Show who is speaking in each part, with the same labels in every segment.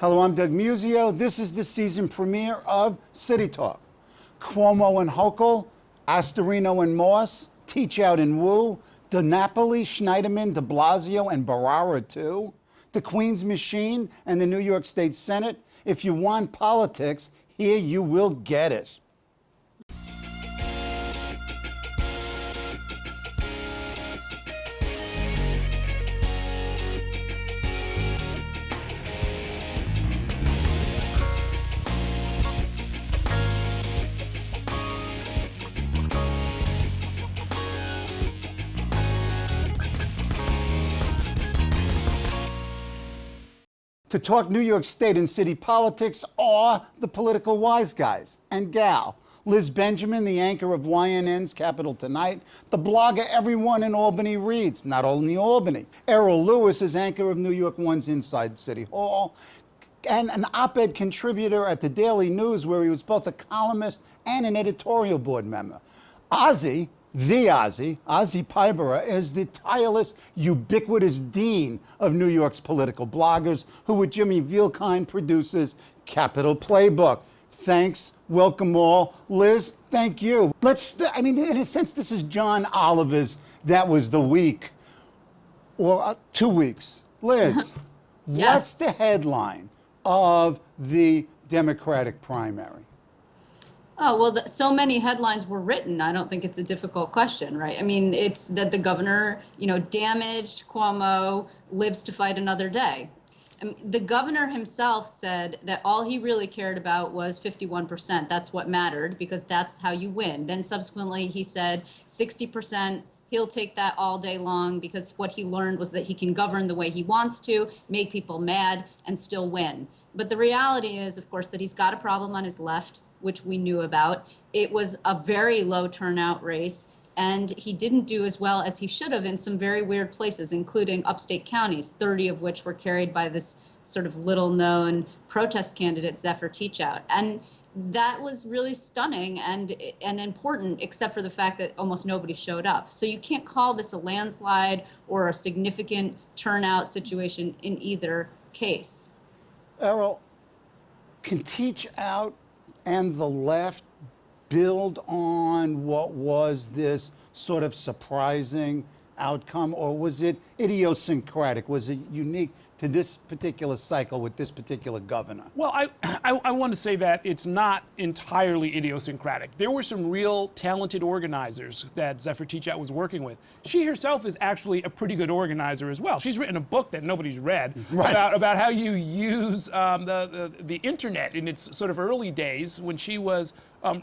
Speaker 1: Hello, I'm Doug Muzzio. This is the season premiere of City Talk. Cuomo and Hochul, Astorino and Moss, Teach Out and Wu, DiNapoli, Schneiderman, de Blasio, and Barara too. The Queen's Machine and the New York State Senate. If you want politics, here you will get it. To talk New York State and city politics are the political wise guys and gal. Liz Benjamin, the anchor of YNN's Capital Tonight, the blogger everyone in Albany reads, not only Albany. Errol Louis is anchor of New York One's Inside City Hall, and an op-ed contributor at the Daily News, where he was both a columnist and an editorial board member. Azi Paybarah is the tireless, ubiquitous dean of New York's political bloggers, who with Jimmy Vielkind produces Capital Playbook. Thanks, welcome all. Liz, thank you. In a sense, this is John Oliver's That Was the Week, or 2 weeks. Liz,
Speaker 2: Yes.
Speaker 1: What's the headline of the Democratic primary?
Speaker 2: Oh, well, so many headlines were written. I don't think it's a difficult question, right? I mean, it's that the governor, damaged, Cuomo lives to fight another day. I mean, the governor himself said that all he really cared about was 51%. That's what mattered, because that's how you win. Then subsequently he said 60%. He'll take that all day long, because what he learned was that he can govern the way he wants to, make people mad, and still win. But the reality is, of course, that he's got a problem on his left, which we knew about. It was a very low turnout race, and he didn't do as well as he should have in some very weird places, including upstate counties, 30 of which were carried by this sort of little-known protest candidate, Zephyr Teachout. And that was really stunning and important, except for the fact that almost nobody showed up. So you can't call this a landslide or a significant turnout situation in either case.
Speaker 1: Errol, can Teachout and the left build on what was this sort of surprising outcome, or was it idiosyncratic? Was it unique to this particular cycle with this particular governor?
Speaker 3: Well, I want to say that it's not entirely idiosyncratic. There were some real talented organizers that Zephyr Teachout was working with. She herself is actually a pretty good organizer as well. She's written a book that nobody's read about how you use the internet in its sort of early days when she was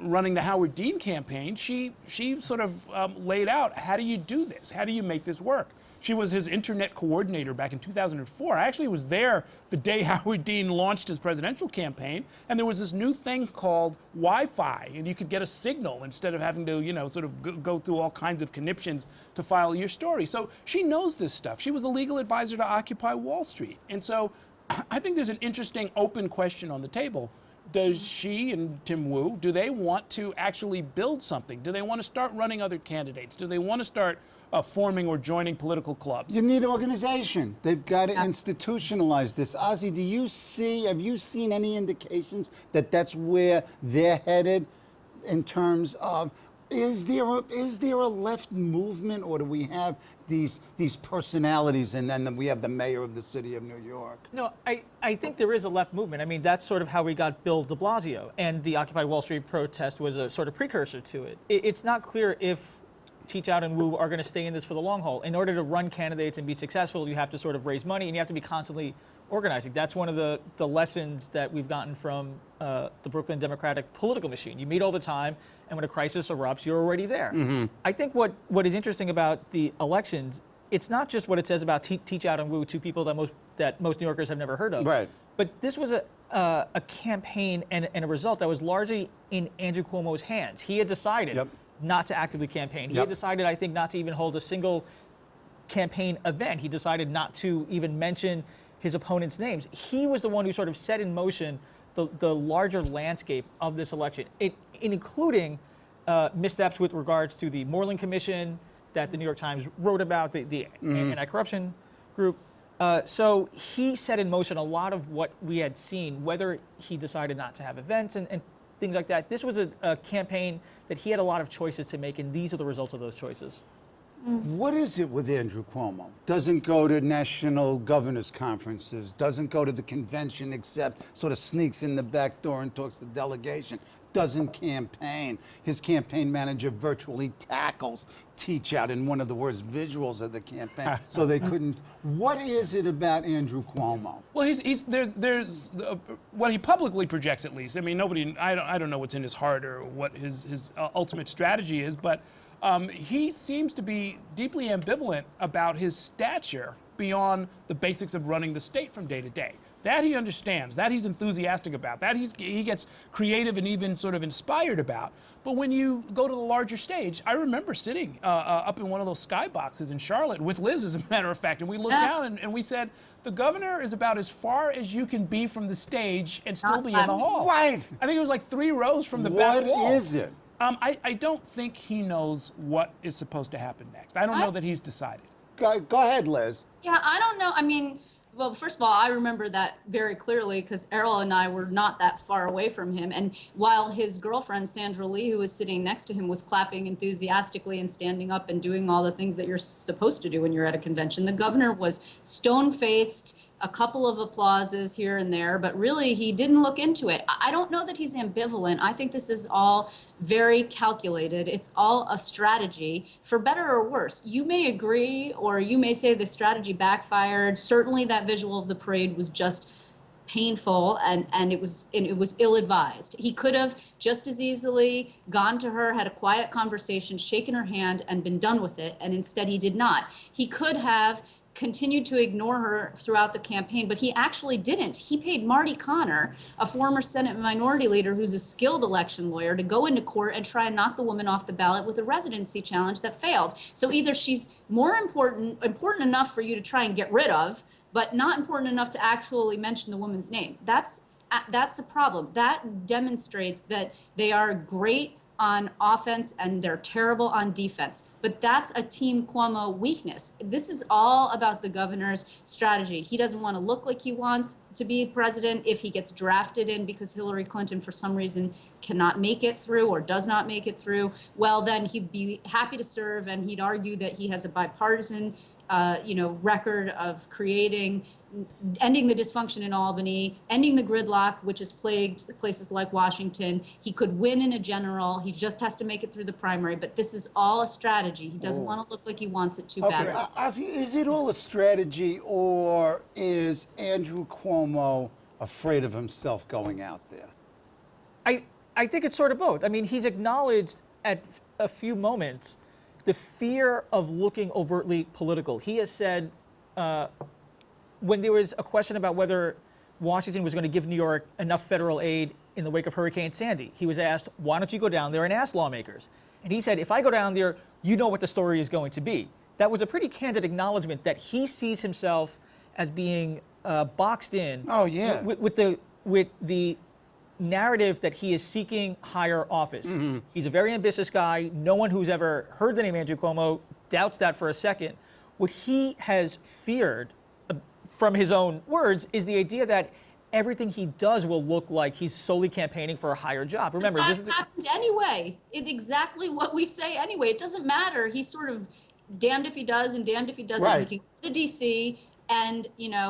Speaker 3: running the Howard Dean campaign. She sort of laid out, how do you do this? How do you make this work? She was his internet coordinator back in 2004. I actually was there the day Howard Dean launched his presidential campaign, and there was this new thing called Wi-Fi, and you could get a signal instead of having to, sort of go through all kinds of conniptions to file your story. So she knows this stuff. She was the legal advisor to Occupy Wall Street. And so I think there's an interesting open question on the table. Does she and Tim Wu, do they want to actually build something? Do they want to start running other candidates? Do they want to start forming or joining political clubs?
Speaker 1: You need organization. They've got to institutionalize this. Azi, have you seen any indications that that's where they're headed in terms of, is there a left movement, or do we have these personalities, and then we have the mayor of the city of New York?
Speaker 4: No, I think there is a left movement. I mean, that's sort of how we got Bill de Blasio, and the Occupy Wall Street protest was a sort of precursor to it. It's not clear if Teachout and Wu are going to stay in this for the long haul. In order to run candidates and be successful, you have to sort of raise money, and you have to be constantly organizing. That's one of the lessons that we've gotten from the Brooklyn Democratic political machine. You meet all the time, and when a crisis erupts, you're already there. Mm-hmm. I think what is interesting about the elections, it's not just what it says about Teachout and Wu, two people that most New Yorkers have never heard of.
Speaker 1: Right.
Speaker 4: But this was a campaign and a result that was largely in Andrew Cuomo's hands. He had decided not to actively campaign. He had decided, I think, not to even hold a single campaign event. He decided not to even mention his opponents' names. He was the one who sort of set in motion the larger landscape of this election, including missteps with regards to the Moreland Commission that the New York Times wrote about, the anti-corruption group. So he set in motion a lot of what we had seen, whether he decided not to have events and things like that. This was a campaign that he had a lot of choices to make, and these are the results of those choices.
Speaker 1: What is it with Andrew Cuomo? Doesn't go to national governors' conferences, doesn't go to the convention except sort of sneaks in the back door and talks to the delegation, doesn't campaign. His campaign manager virtually tackles Teach Out in one of the worst visuals of the campaign, so they couldn't. What is it about Andrew Cuomo?
Speaker 3: Well, there's what he publicly projects, at least. I mean, I don't know what's in his heart or what his ultimate strategy is, but he seems to be deeply ambivalent about his stature beyond the basics of running the state from day to day. That he understands, that he's enthusiastic about, that he gets creative and even sort of inspired about. But when you go to the larger stage, I remember sitting up in one of those skyboxes in Charlotte with Liz, as a matter of fact, and we looked down and we said, the governor is about as far as you can be from the stage and still be in the hall.
Speaker 1: Right.
Speaker 3: I think it was like 3 rows from the back wall.
Speaker 1: What is it?
Speaker 3: I don't think he knows what is supposed to happen next. I don't know that he's decided.
Speaker 1: Go ahead, Liz.
Speaker 2: Yeah, I don't know. I mean, well, first of all, I remember that very clearly because Errol and I were not that far away from him. And while his girlfriend, Sandra Lee, who was sitting next to him, was clapping enthusiastically and standing up and doing all the things that you're supposed to do when you're at a convention, the governor was stone-faced, a couple of applauses here and there, but really he didn't look into it. I don't know that he's ambivalent. I think this is all very calculated. It's all a strategy, for better or worse. You may agree, or you may say the strategy backfired. Certainly that visual of the parade was just painful and it was ill-advised. He could have just as easily gone to her, had a quiet conversation, shaken her hand, and been done with it, and instead he did not. He could have continued to ignore her throughout the campaign, but he actually didn't. He paid Marty Connor, a former Senate minority leader who's a skilled election lawyer, to go into court and try and knock the woman off the ballot with a residency challenge that failed. So either she's more important enough for you to try and get rid of, but not important enough to actually mention the woman's name. That's a problem. That demonstrates that they are great on offense and they're terrible on defense. But that's a Team Cuomo weakness. This is all about the governor's strategy. He doesn't want to look like he wants to be president. If he gets drafted in because Hillary Clinton for some reason cannot make it through or does not make it through, well, then he'd be happy to serve, and he'd argue that he has a bipartisan record of ending the dysfunction in Albany, ending the gridlock, which has plagued places like Washington. He could win in a general. He just has to make it through the primary. But this is all a strategy. He doesn't want to look like he wants it too badly.
Speaker 1: Ozzy, is it all a strategy, or is Andrew Cuomo afraid of himself going out there?
Speaker 4: I think it's sort of both. I mean, he's acknowledged at a few moments the fear of looking overtly political. He has said, when there was a question about whether Washington was going to give New York enough federal aid in the wake of Hurricane Sandy, he was asked, why don't you go down there and ask lawmakers? And he said, if I go down there, you know what the story is going to be. That was a pretty candid acknowledgement that he sees himself as being boxed in with the narrative that he is seeking higher office. Mm-hmm. He's a very ambitious guy. No one who's ever heard the name Andrew Cuomo doubts that for a second. What he has feared, from his own words, is the idea that everything he does will look like he's solely campaigning for a higher job. Remember,
Speaker 2: this has happened anyway. It's exactly what we say anyway. It doesn't matter. He's sort of damned if he does and damned if he doesn't. Right. He can go to D.C. and,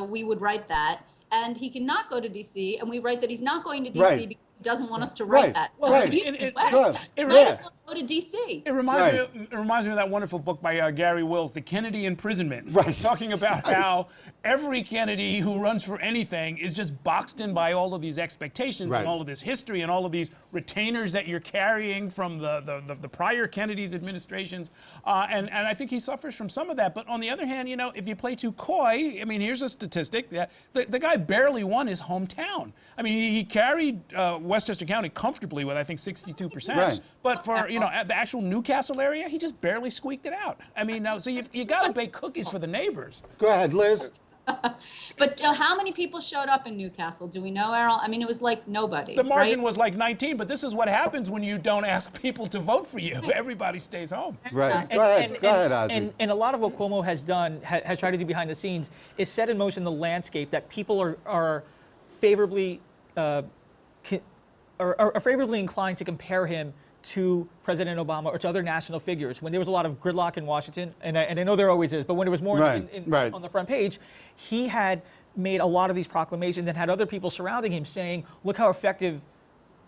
Speaker 2: we would write that. And he cannot go to D.C. and we write that he's not going to D.C. because he doesn't want us to write that. So
Speaker 3: it
Speaker 2: might as well go to D.C.
Speaker 3: It reminds me of that wonderful book by Gary Wills, The Kennedy Imprisonment, talking about how every Kennedy who runs for anything is just boxed in by all of these expectations and all of this history and all of these retainers that you're carrying from the prior Kennedy's administrations. And I think he suffers from some of that. But on the other hand, if you play too coy, I mean, here's a statistic. The guy barely won his hometown. I mean, he carried Westchester County comfortably with, I think, 62%. Right. But for, the actual Newcastle area, he just barely squeaked it out. I mean, so you got to bake cookies for the neighbors.
Speaker 1: Go ahead, Liz.
Speaker 2: But how many people showed up in Newcastle? Do we know, Errol? I mean, it was like nobody.
Speaker 3: The margin
Speaker 2: right?
Speaker 3: was like 19, but this is what happens when you don't ask people to vote for you. Everybody stays home.
Speaker 1: Right. Go ahead, Azi.
Speaker 4: And a lot of what Cuomo has done, has tried to do behind the scenes, is set in motion the landscape that people are favorably are favorably inclined to compare him to President Obama or to other national figures. When there was a lot of gridlock in Washington, and I know there always is, but when it was more on the front page, he had made a lot of these proclamations and had other people surrounding him saying, look how effective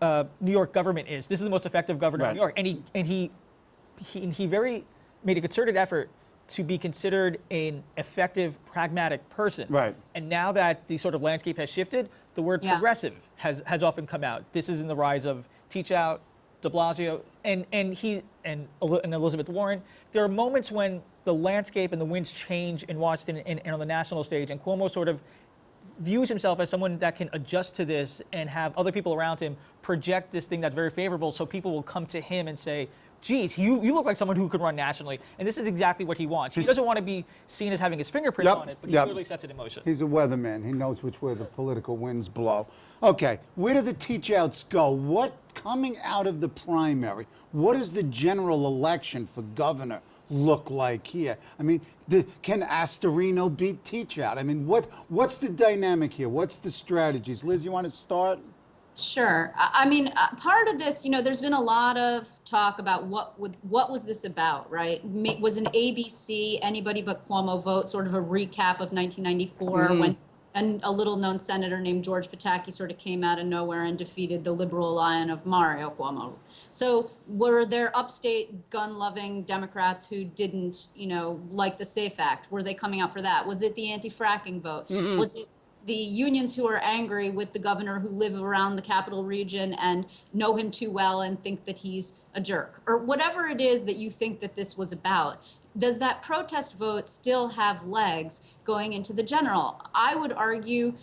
Speaker 4: New York government is. This is the most effective governor in New York. And he very made a concerted effort to be considered an effective, pragmatic person.
Speaker 1: Right.
Speaker 4: And now that the sort of landscape has shifted, the word progressive has often come out. This is in the rise of Teach Out, de Blasio, and Elizabeth Warren. There are moments when the landscape and the winds change in Washington and on the national stage, and Cuomo sort of views himself as someone that can adjust to this and have other people around him project this thing that's very favorable, so people will come to him and say, geez, you look like someone who could run nationally. And this is exactly what he wants. He doesn't want to be seen as having his fingerprint on it, but he clearly sets it in motion.
Speaker 1: He's a weatherman. He knows which way the political winds blow. Okay, where do the teach-outs go? What, coming out of the primary, what does the general election for governor look like here? I mean, can Astorino beat teach-out? I mean, what's the dynamic here? What's the strategies? Liz, you want to start?
Speaker 2: Sure. I mean, part of this, there's been a lot of talk about what was this about, right? Was an ABC, anybody but Cuomo vote, sort of a recap of 1994 when a little-known senator named George Pataki sort of came out of nowhere and defeated the liberal lion of Mario Cuomo. So were there upstate gun-loving Democrats who didn't, like the SAFE Act? Were they coming out for that? Was it the anti-fracking vote? Was it the unions who are angry with the governor who live around the capital region and know him too well and think that he's a jerk? Or whatever it is that you think that this was about, does that protest vote still have legs going into the general? I would argue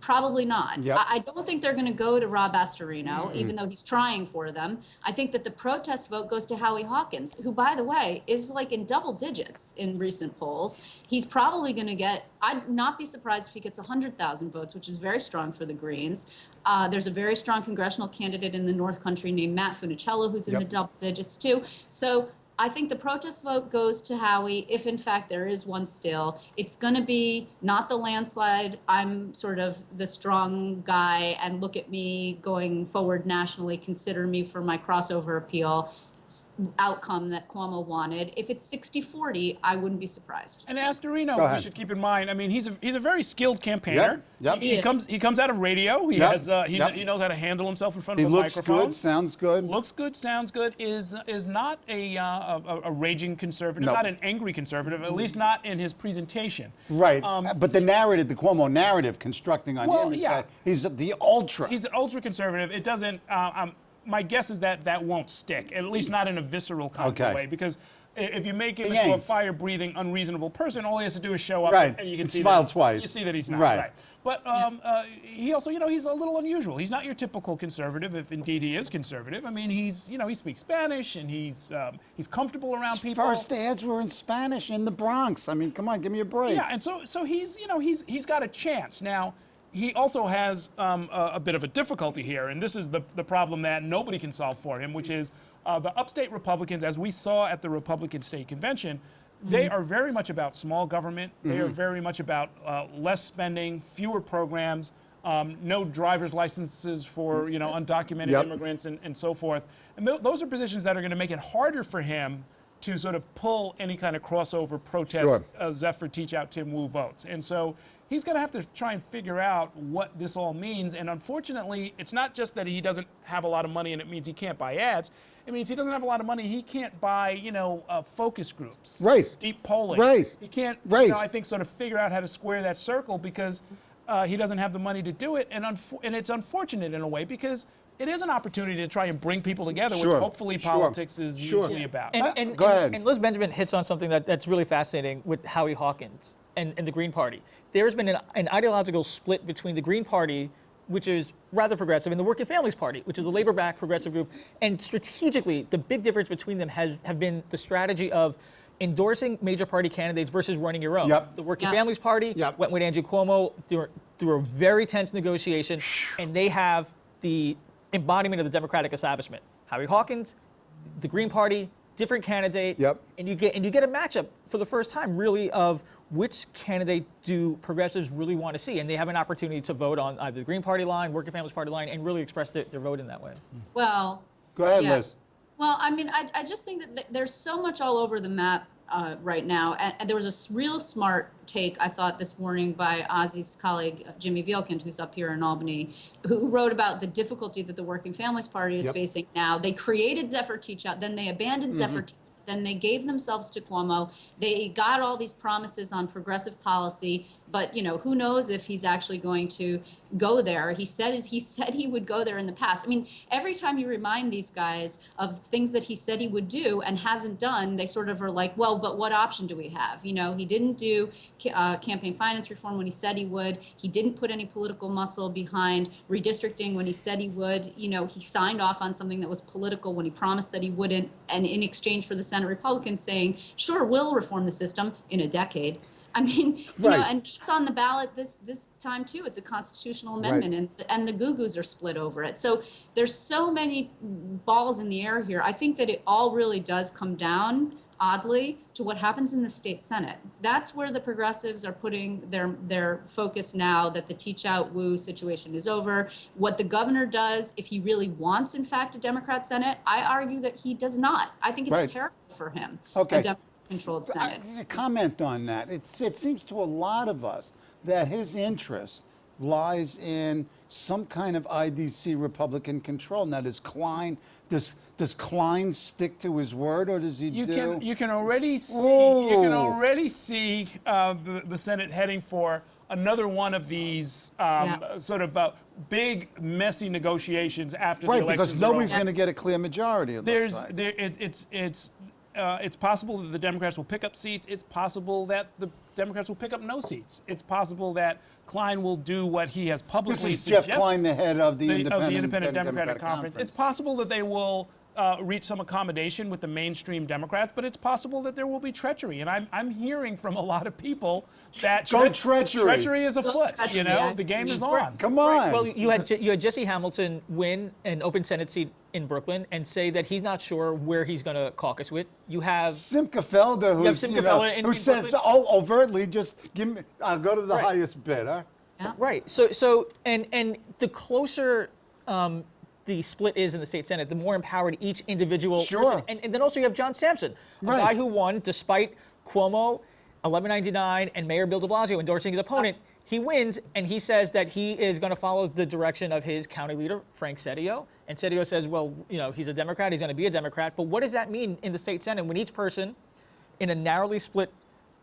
Speaker 2: probably not.
Speaker 1: Yep.
Speaker 2: I don't think they're going to go to Rob Astorino, even though he's trying for them. I think that the protest vote goes to Howie Hawkins, who, by the way, is like in double digits in recent polls. He's probably going to get, I'd not be surprised if he gets 100,000 votes, which is very strong for the Greens. There's a very strong congressional candidate in the North Country named Matt Funicello, who's in the double digits too. So I think the protest vote goes to Howie, if in fact there is one still. It's going to be not the landslide, I'm sort of the strong guy and look at me going forward nationally, consider me for my crossover appeal outcome that Cuomo wanted. If it's 60-40, I wouldn't be surprised.
Speaker 3: And Astorino, we should keep in mind, I mean, he's a very skilled campaigner. He comes out of radio. He he knows how to handle himself in front of a microphone.
Speaker 1: He looks good, sounds good.
Speaker 3: Looks good, sounds good. Is not a raging conservative, not an angry conservative, at least not in his presentation.
Speaker 1: Right. But the narrative, the Cuomo narrative constructing on him is that he's the ultra.
Speaker 3: He's an ultra conservative. It doesn't. My guess is that won't stick, at least not in a visceral kind of way, because if you make him into a fire-breathing, unreasonable person, all he has to do is show up and you can see
Speaker 1: smile twice.
Speaker 3: You see that he's not. Right. But he also, he's a little unusual. He's not your typical conservative, if indeed he is conservative. I mean, he speaks Spanish and he's comfortable around people.
Speaker 1: First ads were in Spanish in the Bronx. I mean, come on, give me a break.
Speaker 3: Yeah, and so he's got a chance now. He also has a bit of a difficulty here, and this is the problem that nobody can solve for him, which is the upstate Republicans, as we saw at the Republican State Convention, they are very much about small government. They are very much about less spending, fewer programs, no driver's licenses for undocumented immigrants and so forth. And those are positions that are going to make it harder for him to sort of pull any kind of crossover protest Zephyr Teach Out Tim Wu votes. And so he's going to have to try and figure out what this all means. And unfortunately, it's not just that he doesn't have a lot of money and it means he can't buy ads. It means he doesn't have a lot of money. He can't buy, focus groups.
Speaker 1: Right.
Speaker 3: Deep polling.
Speaker 1: Right.
Speaker 3: He can't, I think, sort of figure out how to square that circle because he doesn't have the money to do it. And it's unfortunate in a way because it is an opportunity to try and bring people together, which hopefully politics is usually about.
Speaker 4: Go ahead. And Liz Benjamin hits on something that's really fascinating with Howie Hawkins and the Green Party. There's been an ideological split between the Green Party, which is rather progressive, and the Working Families Party, which is a labor-backed progressive group. And strategically, the big difference between them have been the strategy of endorsing major party candidates versus running your own.
Speaker 1: Yep.
Speaker 4: The Working
Speaker 2: Yep.
Speaker 4: Families Party
Speaker 1: Yep.
Speaker 4: went with Andrew Cuomo through a very tense negotiation, and they have the embodiment of the Democratic establishment. Howie Hawkins, the Green Party, different candidate,
Speaker 1: Yep.
Speaker 4: and you get a matchup for the first time, really, of which candidate do progressives really want to see, and they have an opportunity to vote on either the Green Party line, Working Families Party line, and really express their vote in that way.
Speaker 2: Well,
Speaker 1: Go ahead,
Speaker 2: yeah.
Speaker 1: Liz.
Speaker 2: Well, I mean, I just think that there's so much all over the map right now. And there was a real smart take, I thought, this morning by Azi's colleague, Jimmy Vielkind, who's up here in Albany, who wrote about the difficulty that the Working Families Party is
Speaker 1: Yep.
Speaker 2: facing now. They created Zephyr Teachout, then they abandoned Zephyr Teachout. Then they gave themselves to Cuomo. They got all these promises on progressive policy, but who knows if he's actually going to go there. He said he would go there in the past. I mean, every time you remind these guys of things that he said he would do and hasn't done, they sort of are like, well, but what option do we have? He didn't do campaign finance reform when he said he would. He didn't put any political muscle behind redistricting when he said he would. He signed off on something that was political when he promised that he wouldn't, and in exchange for the Senate Republicans saying, sure, we'll reform the system in a decade. I mean, and it's on the ballot this time too. It's a constitutional amendment, and the Goo-Goos are split over it. So there's so many balls in the air here. I think that it all really does come down, oddly, to what happens in the state Senate. That's where the progressives are putting their focus now that the Teachout Wu situation is over. What the governor does, if he really wants, in fact, a Democrat Senate, I argue that he does not. I think it's terrible for him.
Speaker 1: Okay.
Speaker 2: A Democrat-controlled Senate.
Speaker 1: A comment on that. It seems to a lot of us that his interest lies in some kind of IDC Republican control. Now, does Klein stick to his word, or does he
Speaker 3: You
Speaker 1: do?
Speaker 3: can already see the Senate heading for another one of these sort of big, messy negotiations after the elections.
Speaker 1: Because nobody's going to get a clear majority. It looks like.
Speaker 3: It's possible that the Democrats will pick up seats. It's possible that the Democrats will pick up no seats. It's possible that Klein will do what he has publicly
Speaker 1: This is
Speaker 3: suggested.
Speaker 1: Jeff Klein, the head of the
Speaker 3: Independent Democratic Conference. It's possible that they will reach some accommodation with the mainstream Democrats, but it's possible that there will be treachery. And I'm hearing from a lot of people that treachery is afoot. The game is on.
Speaker 1: Come on.
Speaker 4: Well, you had Jesse Hamilton win an open Senate seat in Brooklyn and say that he's not sure where he's going to caucus with. You have
Speaker 1: Simca Felder, who says overtly, just give me. I'll go to the highest bidder.
Speaker 2: Yeah.
Speaker 4: Right. So and the closer the split is in the state Senate, the more empowered each individual person. And then also you have John Sampson, a guy who won despite Cuomo, 1199, and Mayor Bill de Blasio endorsing his opponent. He wins, and he says that he is going to follow the direction of his county leader, Frank Cedillo. And Cedillo says, well, he's a Democrat, he's going to be a Democrat. But what does that mean in the state Senate when each person in a narrowly split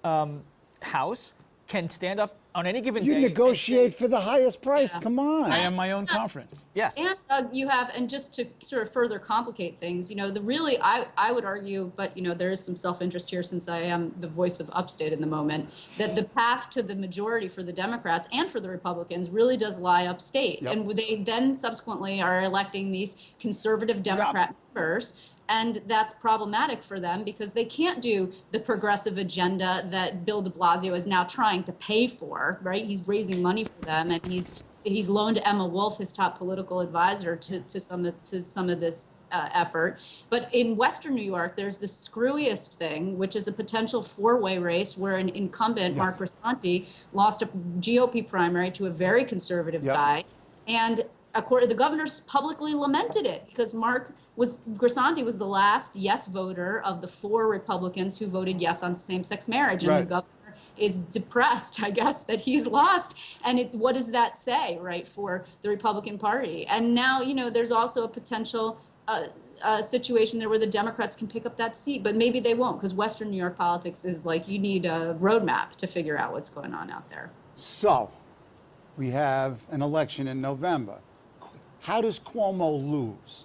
Speaker 4: house can stand up on any given day?
Speaker 1: You negotiate for the highest price.
Speaker 2: Yeah.
Speaker 1: Come on.
Speaker 3: I am my own conference.
Speaker 4: Yes.
Speaker 2: And you have, and just to sort of further complicate things, I would argue, but there is some self-interest here since I am the voice of upstate in the moment, that the path to the majority for the Democrats and for the Republicans really does lie upstate.
Speaker 1: Yep.
Speaker 2: And they then subsequently are electing these conservative Democrat members. And that's problematic for them because they can't do the progressive agenda that Bill de Blasio is now trying to pay for, right? He's raising money for them, and he's loaned Emma Wolf, his top political advisor, to some of this effort. But in Western New York, there's the screwiest thing, which is a potential four-way race where an incumbent, Mark Grisanti, lost a GOP primary to a very conservative guy. And the governor's publicly lamented it because Grisanti was the last yes voter of the 4 Republicans who voted yes on same-sex marriage. And the governor is depressed, I guess, that he's lost. And what does that say, right, for the Republican Party? And now, there's also a potential situation there where the Democrats can pick up that seat, but maybe they won't because Western New York politics is like you need a roadmap to figure out what's going on out there.
Speaker 1: So, we have an election in November. How does Cuomo lose?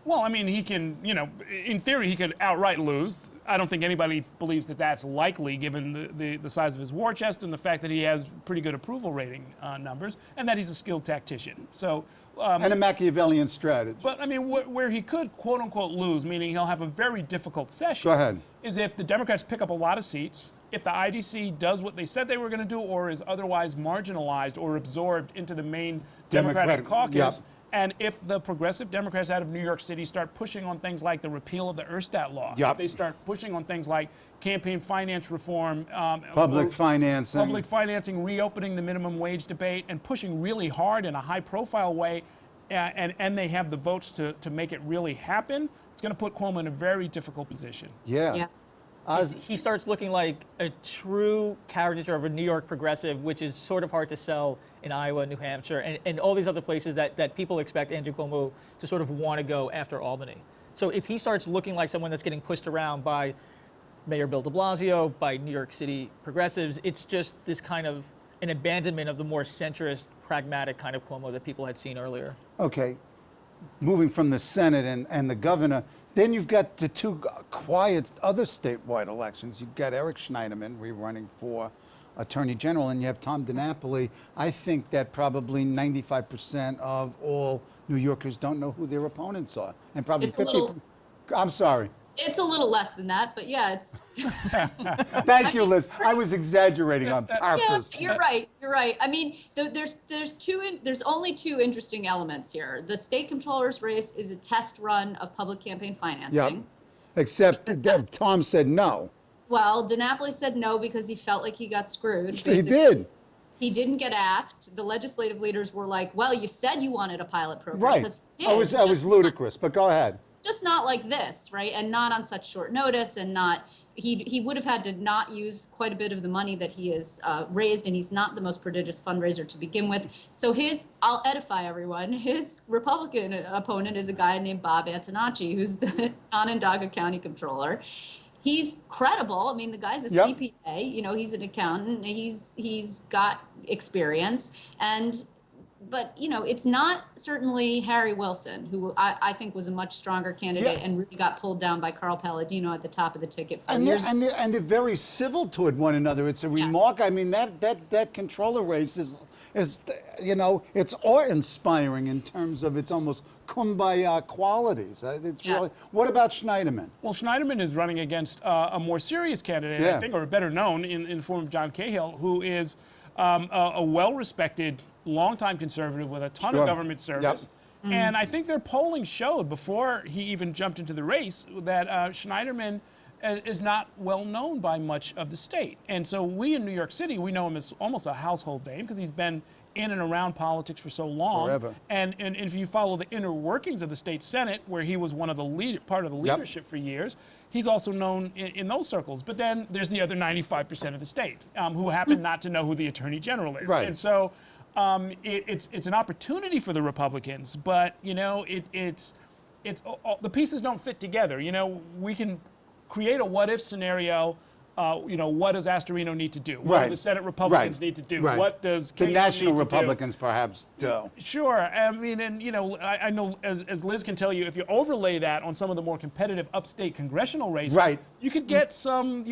Speaker 3: Well, I mean, he can, in theory, he could outright lose. I don't think anybody believes that that's likely given the size of his war chest and the fact that he has pretty good approval rating numbers and that he's a skilled tactician. So.
Speaker 1: And a Machiavellian strategy.
Speaker 3: But I mean, where he could quote unquote lose, meaning he'll have a very difficult session.
Speaker 1: Go ahead.
Speaker 3: Is if the Democrats pick up a lot of seats, if the IDC does what they said they were going to do, or is otherwise marginalized or absorbed into the main Democratic caucus.
Speaker 1: Yep.
Speaker 3: And if the progressive Democrats out of New York City start pushing on things like the repeal of the Erstat law,
Speaker 1: Yep.
Speaker 3: if they start pushing on things like campaign finance reform,
Speaker 1: Public financing,
Speaker 3: reopening the minimum wage debate, and pushing really hard in a high-profile way, and they have the votes to make it really happen, it's going to put Cuomo in a very difficult position.
Speaker 1: Yeah.
Speaker 4: He starts looking like a true caricature of a New York progressive, which is sort of hard to sell in Iowa, New Hampshire, and all these other places that people expect Andrew Cuomo to sort of want to go after Albany. So if he starts looking like someone that's getting pushed around by Mayor Bill de Blasio, by New York City progressives, it's just this kind of an abandonment of the more centrist, pragmatic kind of Cuomo that people had seen earlier.
Speaker 1: Okay, moving from the Senate and the governor, then you've got the two quiet other statewide elections. You've got Eric Schneiderman rerunning for Attorney General, and you have Tom DiNapoli. I think that probably 95% of all New Yorkers don't know who their opponents are, and probably
Speaker 2: It's a little-
Speaker 1: I'm sorry.
Speaker 2: It's a little less than that, but yeah, it's.
Speaker 1: Thank you, Liz. I was exaggerating on purpose.
Speaker 2: Yeah, you're right. You're right. I mean, there's only two interesting elements here. The state comptroller's race is a test run of public campaign financing.
Speaker 1: Yep. Except that Tom said no.
Speaker 2: Well, DiNapoli said no because he felt like he got screwed.
Speaker 1: He
Speaker 2: basically.
Speaker 1: did.
Speaker 2: He didn't get asked. The legislative leaders were like, "Well, you said you wanted a pilot program."
Speaker 1: Right.
Speaker 2: Because he
Speaker 1: I
Speaker 2: did,
Speaker 1: was ludicrous, but go ahead.
Speaker 2: just not like this, right? And not on such short notice, and not he would have had to not use quite a bit of the money that he has raised, and he's not the most prodigious fundraiser to begin with. So I'll edify everyone, his Republican opponent is a guy named Bob Antonacci, who's the Onondaga County Comptroller. He's credible. I mean, the guy's a CPA, you know, he's an accountant, he's got experience, but, you know, it's not certainly Harry Wilson, who I think was a much stronger candidate and really got pulled down by Carl Palladino at the top of the ticket.
Speaker 1: And they're very civil toward one another. It's a remark. I mean, that controller race is you know, it's awe-inspiring in terms of its almost kumbaya qualities. It's really. What about Schneiderman?
Speaker 3: Well, Schneiderman is running against a more serious candidate, I think, or better known in the form of John Cahill, who is a well-respected, longtime conservative with a ton of government service. Yep. And I think their polling showed before he even jumped into the race that Schneiderman is not well known by much of the state. And so we in New York City, we know him as almost a household name because he's been in and around politics for so long.
Speaker 1: Forever.
Speaker 3: And if you follow the inner workings of the state Senate, where he was one of the part of the leadership for years, he's also known in those circles. But then there's the other 95% of the state who happen not to know who the Attorney General is.
Speaker 1: Right.
Speaker 3: And so it's an opportunity for the Republicans, but you know the pieces don't fit together. You know, we can create a what-if scenario. You know, what does Astorino need to do? What do the Senate Republicans need to do? What does
Speaker 1: the
Speaker 3: Cahill
Speaker 1: national
Speaker 3: need to
Speaker 1: Republicans
Speaker 3: do?
Speaker 1: perhaps do?
Speaker 3: Sure. I mean, and you know, I know as Liz can tell you, if you overlay that on some of the more competitive upstate congressional races, you could get some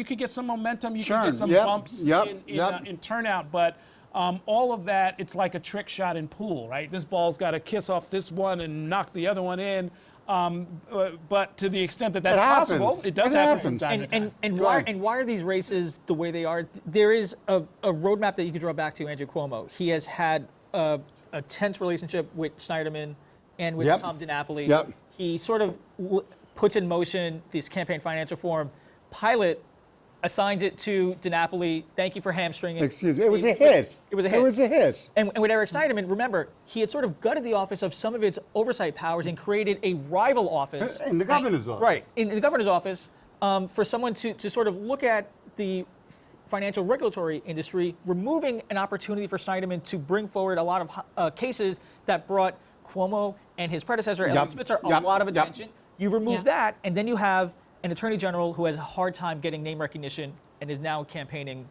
Speaker 3: momentum. You could get some bumps in turnout, but. All of that, it's like a trick shot in pool, right? This ball's got to kiss off this one and knock the other one in. But to the extent that that's possible, it does happen from time to time.
Speaker 4: And why are these races the way they are? There is a roadmap that you can draw back to Andrew Cuomo. He has had a tense relationship with Schneiderman and with Tom DiNapoli. He sort of puts in motion this campaign finance reform pilot, assigns it to DiNapoli. Thank you for hamstringing.
Speaker 1: Excuse me. It was a hit.
Speaker 4: It was a hit.
Speaker 1: It was a hit.
Speaker 4: And with Eric Schneiderman, remember, he had sort of gutted the office of some of its oversight powers and created a rival office.
Speaker 1: In the governor's office.
Speaker 4: Right. In the governor's office, for someone to sort of look at the financial regulatory industry, removing an opportunity for Schneiderman to bring forward a lot of cases that brought Cuomo and his predecessor, Ellen Spitzer, a lot of attention. You remove that, and then you have an attorney general who has a hard time getting name recognition and is now campaigning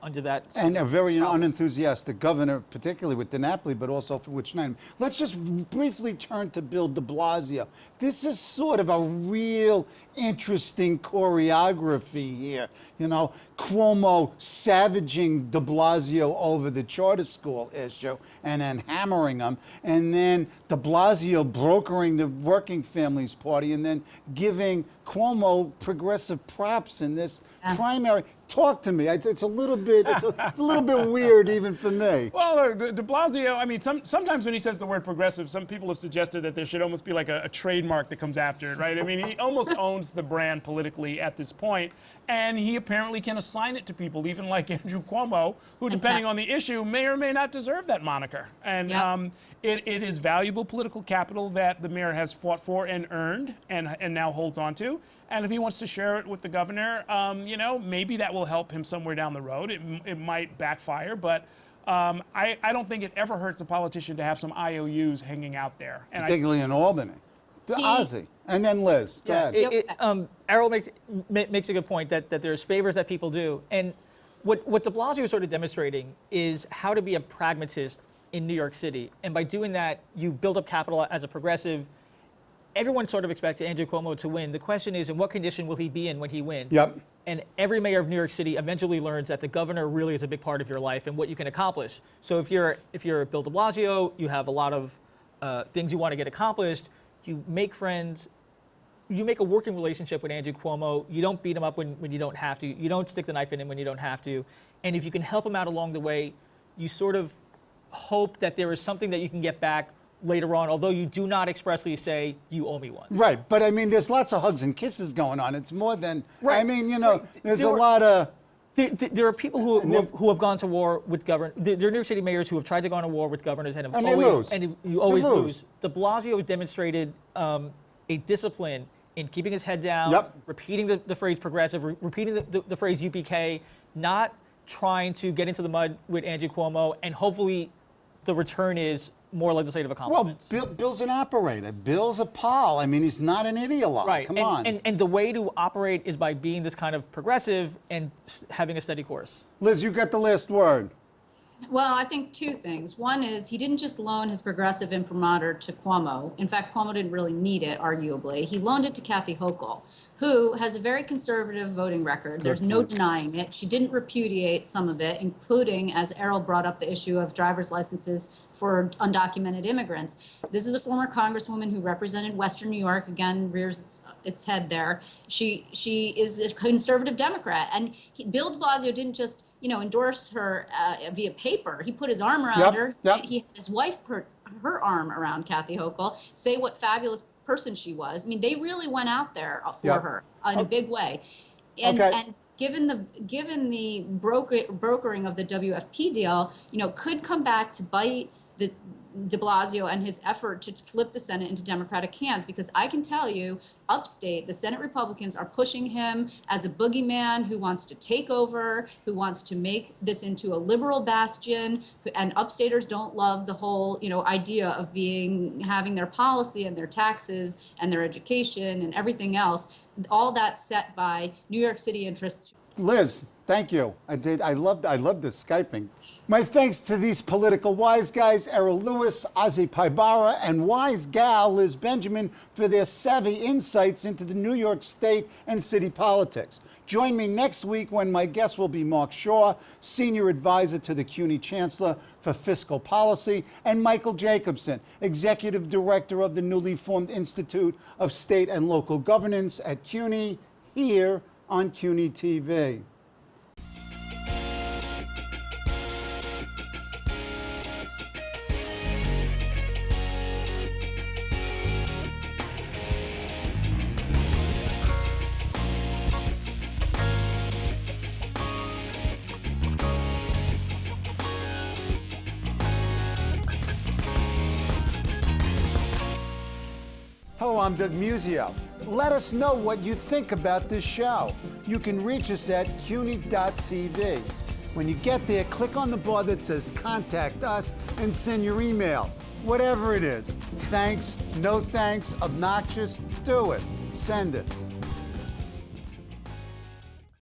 Speaker 4: under that.
Speaker 1: And a very unenthusiastic governor, particularly with DiNapoli, but also with Schneider. Let's just briefly turn to Bill de Blasio. This is sort of a real interesting choreography here. You know, Cuomo savaging de Blasio over the charter school issue and then hammering him, and then de Blasio brokering the Working Families Party and then giving Cuomo progressive props in this primary. Talk to me. It's a little bit. It's a little bit weird even for me.
Speaker 3: Well, de Blasio. I mean, sometimes when he says the word progressive, some people have suggested that there should almost be like a trademark that comes after it, right? I mean, he almost owns the brand politically at this point, and he apparently can assign it to people, even like Andrew Cuomo, who, depending on the issue, may or may not deserve that moniker. And it is valuable political capital that the mayor has fought for and earned, and now holds on to. And if he wants to share it with the governor, you know, maybe that will help him somewhere down the road. It might backfire, but I don't think it ever hurts a politician to have some IOUs hanging out there. And
Speaker 1: particularly in Albany. Ozzy. And then Liz. Go ahead.
Speaker 4: Errol makes a good point that there's favors that people do. And what de Blasio is sort of demonstrating is how to be a pragmatist in New York City. And by doing that, you build up capital as a progressive. Everyone sort of expects Andrew Cuomo to win. The question is, in what condition will he be in when he wins?
Speaker 1: Yep.
Speaker 4: And every mayor of New York City eventually learns that the governor really is a big part of your life and what you can accomplish. So if you're Bill de Blasio, you have a lot of things you want to get accomplished. You make friends. You make a working relationship with Andrew Cuomo. You don't beat him up when you don't have to. You don't stick the knife in him when you don't have to. And if you can help him out along the way, you sort of hope that there is something that you can get back later on, although you do not expressly say, you owe me one.
Speaker 1: Right, but I mean, there's lots of hugs and kisses going on. It's more than,
Speaker 4: right.
Speaker 1: I mean, you know, there's a lot of...
Speaker 4: There are people who have gone to war with governors. There are New York City mayors who have tried to go to war with governors and have always, and you always lose. De Blasio demonstrated a discipline in keeping his head down, repeating the phrase progressive, repeating the phrase UPK, not trying to get into the mud with Andrew Cuomo, and hopefully the return is more legislative accomplishments.
Speaker 1: Well, Bill's an operator. Bill's a pol. I mean, he's not an ideologue.
Speaker 4: Right.
Speaker 1: Come on.
Speaker 4: And the way to operate is by being this kind of progressive and having a steady course.
Speaker 1: Liz, you got the last word.
Speaker 2: Well, I think two things. One is he didn't just loan his progressive imprimatur to Cuomo. In fact, Cuomo didn't really need it, arguably. He loaned it to Kathy Hochul, who has a very conservative voting record. There's no denying it. She didn't repudiate some of it, including, as Errol brought up, the issue of driver's licenses for undocumented immigrants. This is a former congresswoman who represented Western New York, again, rears its head there. She is a conservative Democrat. And Bill de Blasio didn't just, you know, endorse her via paper. He put his arm around her. He had his wife put her arm around Kathy Hochul, say what fabulous person she was. I mean, they really went out there for her in a big way. And given the brokering of the WFP deal, you know, could come back to bite the de Blasio and his effort to flip the Senate into Democratic hands, because I can tell you, upstate, the Senate Republicans are pushing him as a boogeyman who wants to take over, who wants to make this into a liberal bastion, and upstaters don't love the whole, you know, idea of having their policy and their taxes and their education and everything else, all that set by New York City interests.
Speaker 1: Liz, thank you. I loved the Skyping. My thanks to these political wise guys, Errol Louis, Azi Paybarah, and wise gal Liz Benjamin, for their savvy insights into the New York State and city politics. Join me next week when my guest will be Mark Shaw, Senior Advisor to the CUNY Chancellor for Fiscal Policy, and Michael Jacobson, Executive Director of the newly formed Institute of State and Local Governance at CUNY, here on CUNY TV. Hello, I'm Doug Muzzio. Let us know what you think about this show. You can reach us at CUNY.TV. When you get there, click on the bar that says Contact Us and send your email. Whatever it is. Thanks, no thanks, obnoxious, do it. Send it.